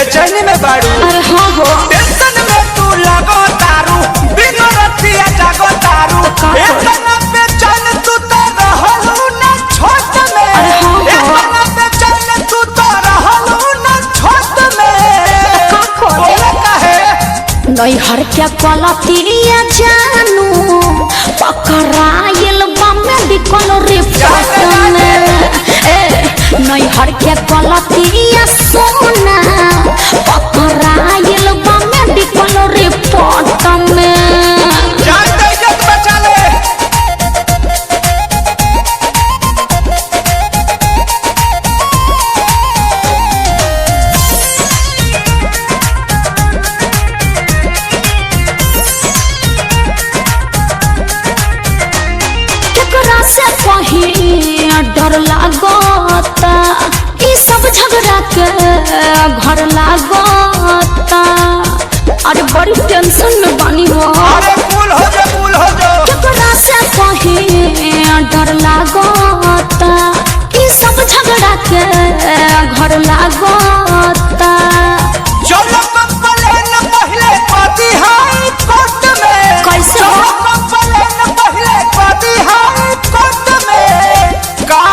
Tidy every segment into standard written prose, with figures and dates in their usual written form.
बेचैनी में बाड़ू। अरे हाँ हो टेंशन में तू लगो तारू, बिना रतिया जागो तारू। इतना बेचैन तू तो रहलू ना छोट में। अरे हाँ हो इतना बेचैन तू तो रहलू ना छोट में। बोले काहे? नैहर के कलतिया जानू पकड़ाइल बम्मे बिकल रे पटन नैहर के कलतिया सोना पकड़ाइल बम्मे बिकल रे पटन जान दे इज्जत बचा ले। केकरा से कहीं डर लागता ई सब झगड़ा के घर लागता। अरे बड़ी टेंशन में बनी हो। अरे कूल हो जा, कूल हो जा। केकरा से कहीं डर लागता ई सब झगड़ा के घर लागता। चलो कंप्लेन पहले पाती हाई कोर्ट में। कैसे? चलो कंप्लेन पहले पाती हाई कोर्ट में। का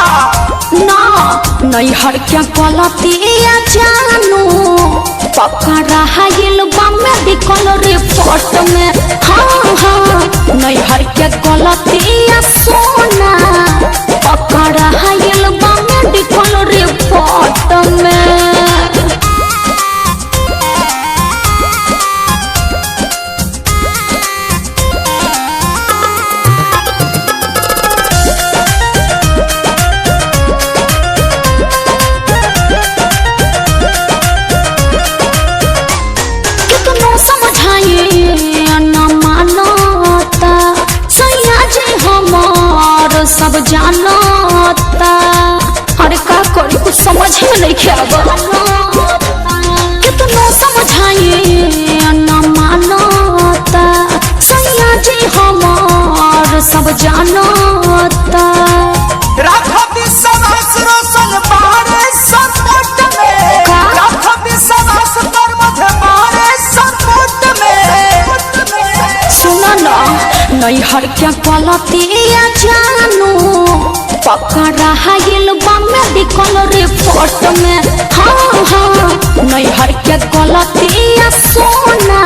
ना नैहर के कलतिया जानू पकड़ाइल बम्मे बिकल रे पट में। हाँ हाँ नैहर के कलतिया सोना पकड़ाइल बम्मे बिकल रे पट में। कितनो समझाइए न मानता सैया जी हमार सब जानता। अरे का करी कुछ समझ में नहीं आवा। कितनो समझाइए न मानता सैया जी हमार सब जानता। राखो विश्वास रोशन बारे सपोर्ट में। का? राखो विश्वास पर मध्य बारे सपोर्ट में। सुना ना नैहर के कलतिया जानू पकड़ाइल बम्मे बिकल रे पट में। हाँ हाँ नैहर के कलतिया सोना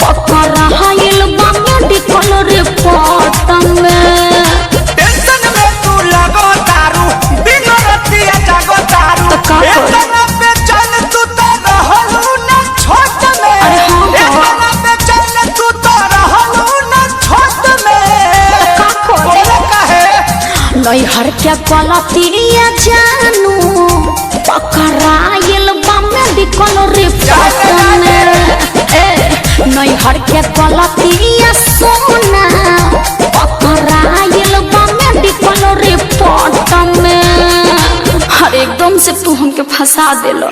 पकड़ाइल बम्मे बिकल रे पट में। टेंशन में तू लगो तारू, बिना रतिया जागो तारू। तो का करूं? इतना बेचैन तू तो रहलू ना छोट में। अरे हाँ हो। इतना बेचैन तू तो रहलू ना छोट में। का करूं? बोले काहे? नैहर के कलतिया जानू पकड़ाइल बम्मे बिकल रे पट में। नैहर के कलतिया सोना पकड़ाइल बम्मे बिकल रे पट में। हर एकदम से तू हमके फंसा देलो।